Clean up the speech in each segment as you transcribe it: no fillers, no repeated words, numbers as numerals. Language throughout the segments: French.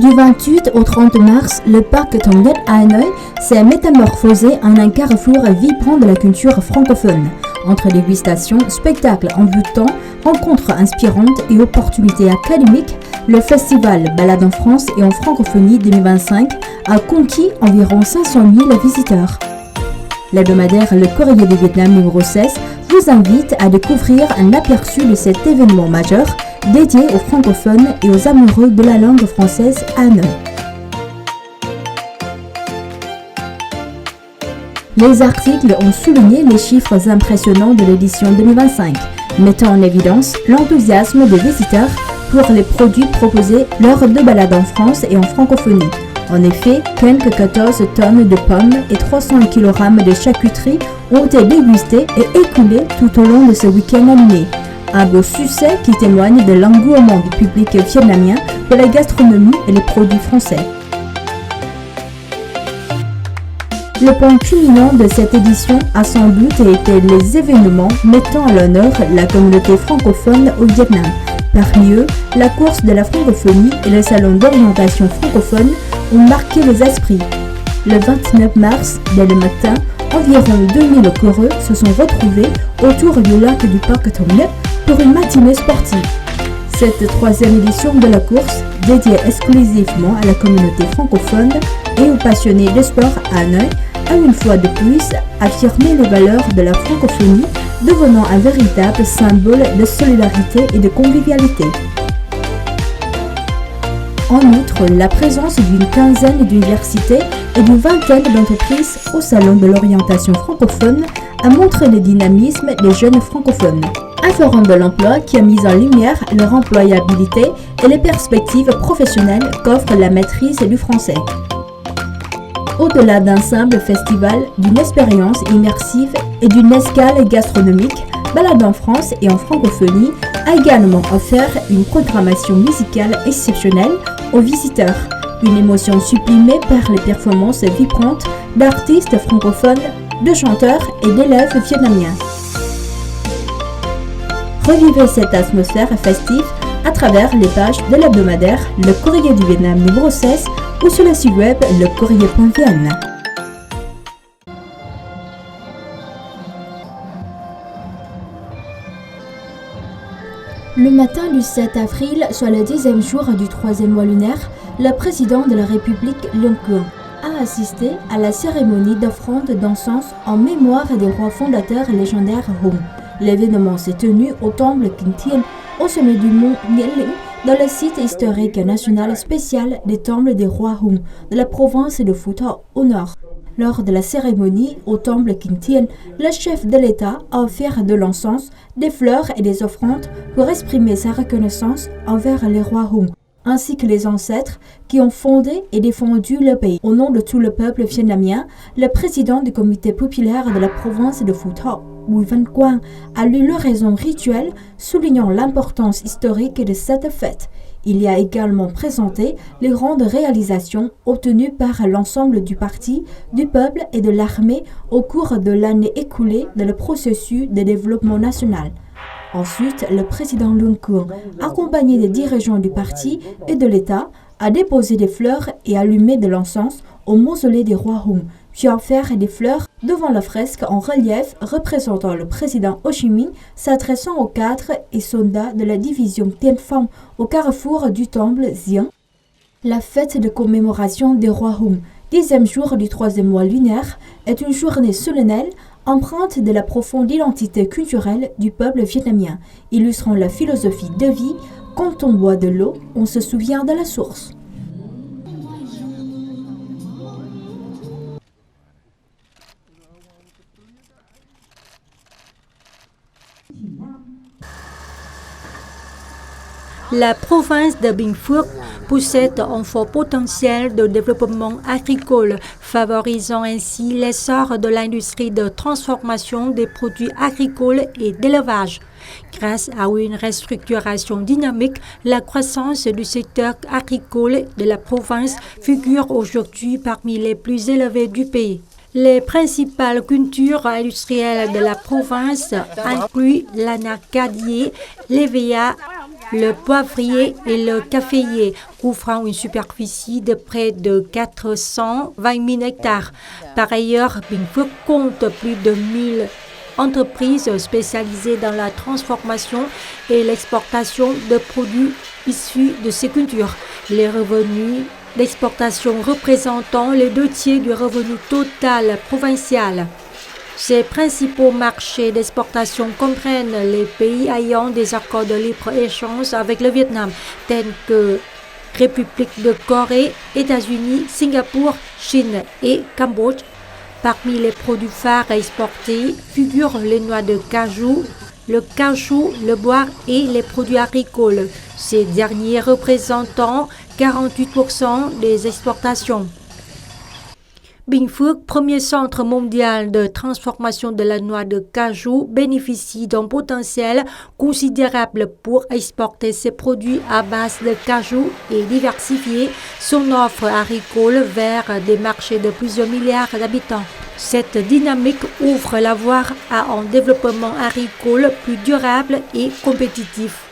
Du 28 au 30 mars, le parc Tonget à Hanoï s'est métamorphosé en un carrefour vibrant de la culture francophone. Entre dégustations, spectacles envoûtants, rencontres inspirantes et opportunités académiques, le festival Balade en France et en francophonie 2025 a conquis environ 500 000 visiteurs. L'hebdomadaire Le Courrier du Vietnam numéro 16 vous invite à découvrir un aperçu de cet événement majeur dédié aux francophones et aux amoureux de la langue française à Hanoï. Les articles ont souligné les chiffres impressionnants de l'édition 2025, mettant en évidence l'enthousiasme des visiteurs pour les produits proposés lors de balades en France et en francophonie. En effet, quelques 14 tonnes de pommes et 300 kg de charcuterie ont été dégustés et écoulés tout au long de ce week-end animé. Un beau succès qui témoigne de l'engouement du public vietnamien pour la gastronomie et les produits français. Le point culminant de cette édition a sans doute été les événements mettant à l'honneur la communauté francophone au Vietnam. Parmi eux, la course de la francophonie et le salon d'orientation francophone ont marqué les esprits. Le 29 mars, dès le matin, environ 2000 coureux se sont retrouvés autour du lac du parc Tonget pour une matinée sportive. Cette troisième édition de la course, dédiée exclusivement à la communauté francophone et aux passionnés de sport à Hanoï, a une fois de plus affirmé les valeurs de la francophonie, devenant un véritable symbole de solidarité et de convivialité. En outre, la présence d'une quinzaine d'universités et d'une vingtaine d'entreprises au Salon de l'orientation francophone a montré le dynamisme des jeunes francophones. Un forum de l'emploi qui a mis en lumière leur employabilité et les perspectives professionnelles qu'offre la maîtrise du français. Au-delà d'un simple festival, d'une expérience immersive et d'une escale gastronomique, Balade en France et en francophonie a également offert une programmation musicale exceptionnelle aux visiteurs, une émotion sublimée par les performances vibrantes d'artistes francophones, de chanteurs et d'élèves vietnamiens. Revivez cette atmosphère festive à travers les pages de l'hebdomadaire Le Courrier du Vietnam numéro 16 ou sur le site web lecourrier.vn. Le matin du 7 avril, soit le 10e jour du 3e mois lunaire, le président de la République, Luong Quang, a assisté à la cérémonie d'offrande d'encens en mémoire des rois fondateurs légendaires Hùng. L'événement s'est tenu au temple Kinh Thiên, au sommet du mont Nghĩa Lĩnh, dans le site historique national spécial des temples des rois Hùng de la province de Phu Thọ au nord. Lors de la cérémonie au temple Kinh Thiên, le chef de l'État a offert de l'encens, des fleurs et des offrandes pour exprimer sa reconnaissance envers les rois Hùng, ainsi que les ancêtres qui ont fondé et défendu le pays. Au nom de tout le peuple vietnamien, le président du comité populaire de la province de Phu Thọ, Bùi Văn Quang, a lu l'oraison rituelle soulignant l'importance historique de cette fête. Il y a également présenté les grandes réalisations obtenues par l'ensemble du parti, du peuple et de l'armée au cours de l'année écoulée dans le processus de développement national. Ensuite, le président Luong Quang, accompagné des dirigeants du parti et de l'État, a déposé des fleurs et allumé de l'encens au mausolée des rois Hùng, puis offert des fleurs devant la fresque en relief représentant le président Ho Chi Minh s'adressant aux cadres et soldats de la division Tiên Phong au carrefour du temple Giếng. La fête de commémoration des rois Hùng, 10e jour du 3e mois lunaire, est une journée solennelle empreinte de la profonde identité culturelle du peuple vietnamien, illustrant la philosophie de vie. Quand on boit de l'eau, on se souvient de la source. La province de Bình Phước possède un fort potentiel de développement agricole, favorisant ainsi l'essor de l'industrie de transformation des produits agricoles et d'élevage. Grâce à une restructuration dynamique, la croissance du secteur agricole de la province figure aujourd'hui parmi les plus élevées du pays. Les principales cultures industrielles de la province incluent l'anacadier, l'hévéa, le poivrier et le caféier, couvrant une superficie de près de 420 000 hectares. Par ailleurs, Bình Phước compte plus de 1000 entreprises spécialisées dans la transformation et l'exportation de produits issus de ces cultures. Les revenus d'exportation représentant les 2/3 du revenu total provincial. Ces principaux marchés d'exportation comprennent les pays ayant des accords de libre-échange avec le Vietnam, tels que République de Corée, États-Unis, Singapour, Chine et Cambodge. Parmi les produits phares exportés figurent les noix de cajou, le caoutchouc, le bois et les produits agricoles, ces derniers représentant 48% des exportations. Bình Phước, premier centre mondial de transformation de la noix de cajou, bénéficie d'un potentiel considérable pour exporter ses produits à base de cajou et diversifier son offre agricole vers des marchés de plusieurs milliards d'habitants. Cette dynamique ouvre la voie à un développement agricole plus durable et compétitif.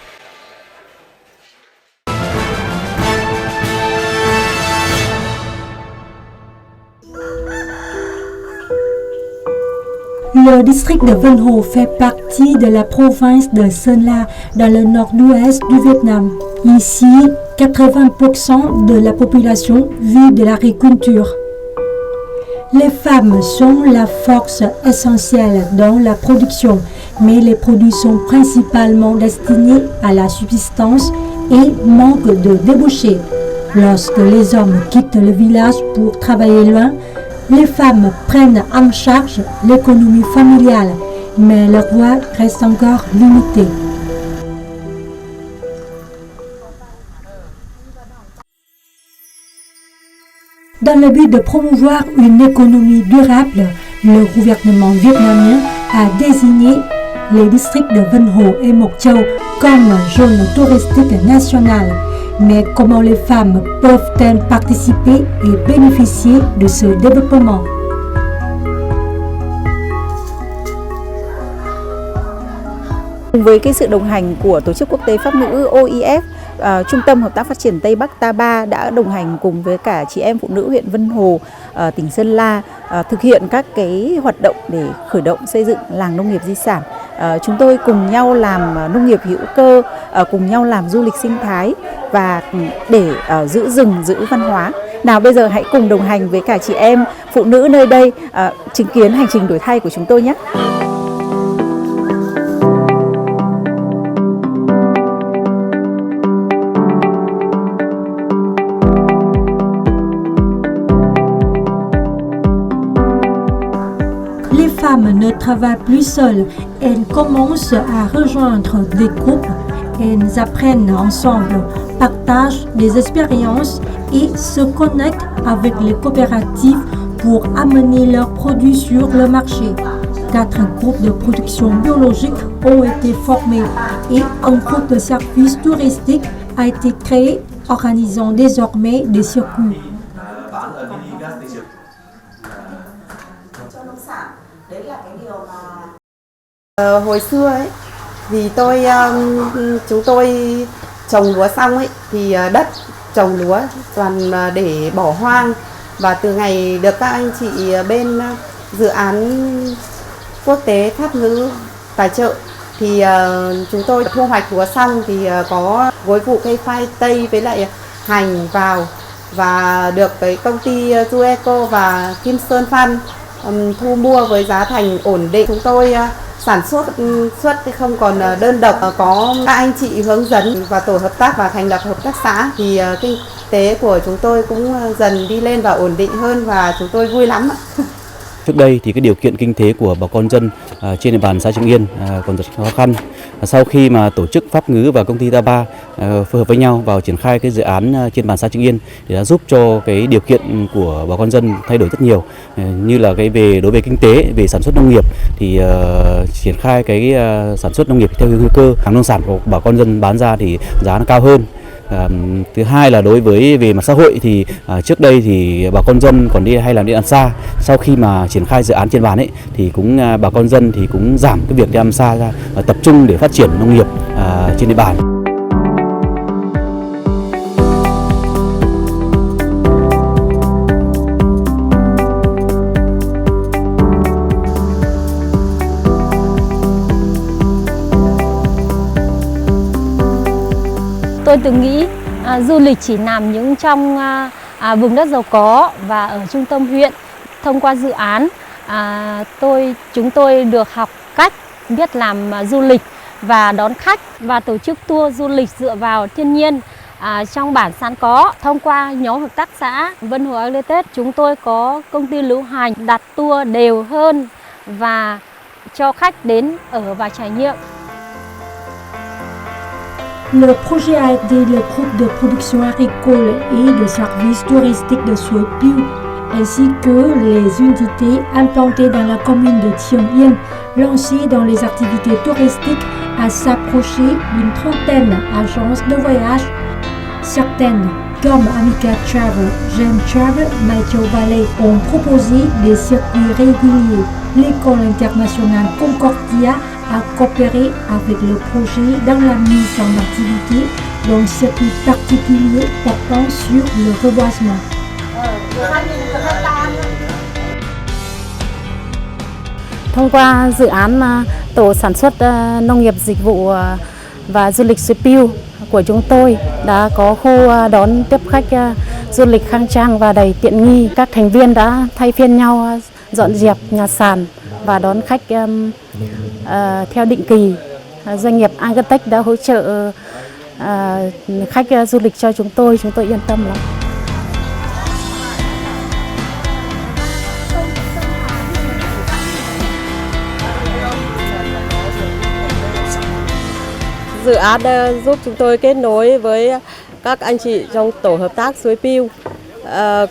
Le district de Vân Hồ fait partie de la province de Sơn La, dans le nord-ouest du Vietnam. Ici, 80% de la population vit de l'agriculture. Les femmes sont la force essentielle dans la production, mais les produits sont principalement destinés à la subsistance et manquent de débouchés. Lorsque les hommes quittent le village pour travailler loin, les femmes prennent en charge l'économie familiale, mais leur voix reste encore limitée. Dans le but de promouvoir une économie durable, le gouvernement vietnamien a désigné les districts de Vân Hồ et Mộc Châu comme zone touristique nationale. Mais comment les femmes peuvent-elles participer et bénéficier de ce développement? Với cái sự đồng hành của Tổ chức Quốc tế Pháp ngữ OIF, Trung tâm Hợp tác Phát triển Tây Bắc TABA đã đồng hành cùng với cả chị em phụ nữ huyện Vân Hồ, tỉnh Sơn La thực hiện các cái hoạt động để khởi động xây dựng làng nông nghiệp di sản. Chúng tôi cùng nhau làm nông nghiệp hữu cơ, cùng nhau làm du lịch sinh thái và để giữ rừng, giữ văn hóa. Nào bây giờ hãy cùng đồng hành với cả chị em phụ nữ nơi đây chứng kiến hành trình đổi thay của chúng tôi nhé. Les femmes ne travaillent plus seules, elles commencent à rejoindre des groupes, elles apprennent ensemble, partagent des expériences et se connectent avec les coopératives pour amener leurs produits sur le marché. 4 groupes de production biologique ont été formés et un groupe de services touristiques a été créé, organisant désormais des circuits. Hồi xưa ấy thì chúng tôi trồng lúa xong ấy thì đất trồng lúa toàn để bỏ hoang, và từ ngày được các anh chị bên dự án quốc tế Pháp ngữ tài trợ thì chúng tôi thu hoạch lúa xong thì có gối vụ cây khoai tây với lại hành vào, và được cái công ty Dueco và Kim Sơn Fund thu mua với giá thành ổn định. Chúng tôi sản xuất không còn đơn độc, có các anh chị hướng dẫn và tổ hợp tác và thành lập hợp tác xã thì kinh tế của chúng tôi cũng dần đi lên và ổn định hơn, và chúng tôi vui lắm. Trước đây thì cái điều kiện kinh tế của bà con dân trên địa bàn xã Trưng Yên còn rất khó khăn. Sau khi mà tổ chức Pháp ngữ và công ty TABA phối hợp với nhau vào triển khai cái dự án trên bàn xã Trưng Yên thì đã giúp cho cái điều kiện của bà con dân thay đổi rất nhiều. Như là đối với kinh tế, về sản xuất nông nghiệp thì triển khai cái sản xuất nông nghiệp theo hữu cơ, hàng nông sản của bà con dân bán ra thì giá nó cao hơn. Thứ hai là đối với về mặt xã hội thì trước đây thì bà con dân còn hay làm đi làm xa. Sau khi mà triển khai dự án trên bàn ấy thì bà con dân thì cũng giảm cái việc đi làm xa ra và tập trung để phát triển nông nghiệp trên địa bàn. Tôi từng nghĩ du lịch chỉ nằm những trong vùng đất giàu có và ở trung tâm huyện. Thông qua dự án, chúng tôi được học cách biết làm du lịch và đón khách và tổ chức tour du lịch dựa vào thiên nhiên trong bản Sán Có. Thông qua nhóm hợp tác xã Vân Hồ Agritech, chúng tôi có công ty lữ hành đặt tour đều hơn và cho khách đến ở và trải nghiệm. Le projet a aidé le groupe de production agricole et de services touristiques de Suối Piu, ainsi que les unités implantées dans la commune de Thiong Yên, lancées dans les activités touristiques, à s'approcher d'une trentaine d'agences de voyage. Certaines, comme Amica Travel, Gem Travel, Maïtio Valley, ont proposé des circuits réguliers. L'école internationale Concordia a coopéré avec le projet dans la mise en activité d'un circuit particulier portant sur le reboisement. Thông qua dự án tổ sản xuất nông nghiệp dịch vụ và du lịch Suối Piu của chúng tôi đã có khu đón tiếp khách du lịch khang trang và đầy tiện nghi. Các thành viên đã thay phiên nhau dọn dẹp nhà sàn và đón khách theo định kỳ. Doanh nghiệp Agritech đã hỗ trợ khách du lịch cho chúng tôi yên tâm lắm. Dự án giúp chúng tôi kết nối với các anh chị trong tổ hợp tác Suối Piu,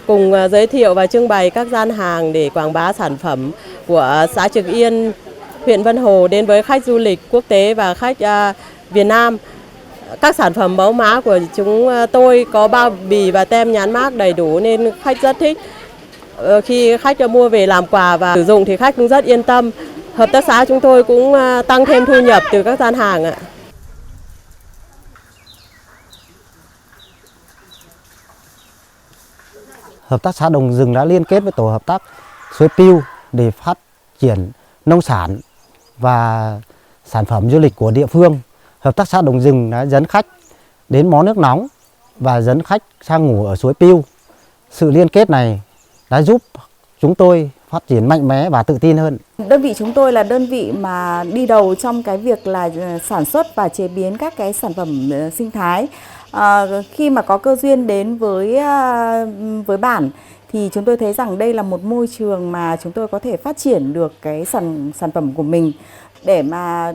cùng giới thiệu và trưng bày các gian hàng để quảng bá sản phẩm của xã Trực Yên, huyện Vân Hồ đến với khách du lịch quốc tế và khách Việt Nam. Các sản phẩm mẫu mã của chúng tôi có bao bì và tem nhãn mác đầy đủ nên khách rất thích. Khi khách mua về làm quà và sử dụng thì khách cũng rất yên tâm. Hợp tác xã chúng tôi cũng tăng thêm thu nhập từ các gian hàng ạ. Hợp tác xã Đồng Rừng đã liên kết với tổ hợp tác Suối Piu để phát triển nông sản và sản phẩm du lịch của địa phương. Hợp tác xã Đồng Rừng đã dẫn khách đến mó nước nóng và dẫn khách sang ngủ ở Suối Piu. Sự liên kết này đã giúp chúng tôi phát triển mạnh mẽ và tự tin hơn. Đơn vị chúng tôi là đơn vị mà đi đầu trong cái việc là sản xuất và chế biến các cái sản phẩm sinh thái. Khi mà có cơ duyên đến với bản thì chúng tôi thấy rằng đây là một môi trường mà chúng tôi có thể phát triển được cái sản phẩm của mình để mà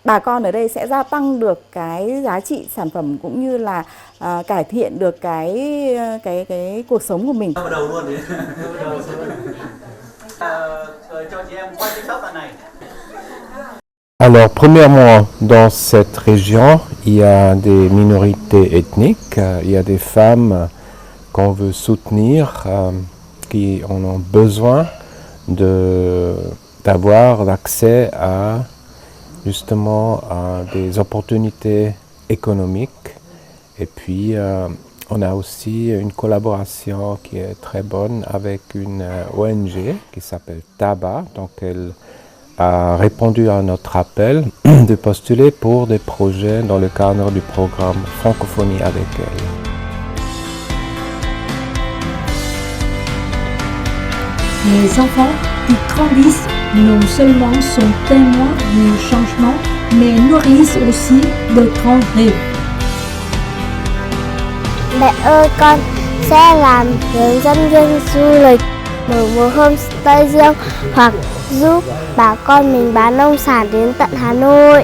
bà con ở đây sẽ gia tăng được cái giá trị sản phẩm cũng như là cải thiện được cái cuộc sống của mình. Alors, premièrement, dans cette région, il y a des minorités ethniques, il y a des femmes qu'on veut soutenir, qui en ont besoin d'avoir l'accès à justement à des opportunités économiques. Et puis, on a aussi une collaboration qui est très bonne avec une ONG qui s'appelle TABA, donc elle a répondu à notre appel de postuler pour des projets dans le cadre du programme Francophonie avec elle. Les enfants qui grandissent non seulement sont témoins du changement, mais nourrissent aussi de grands rêves. Mẹ ơi, con sẽ làm hướng dẫn viên du lịch, mở một homestay riêng hoặc giúp bà con mình bán nông sản đến tận Hà Nội.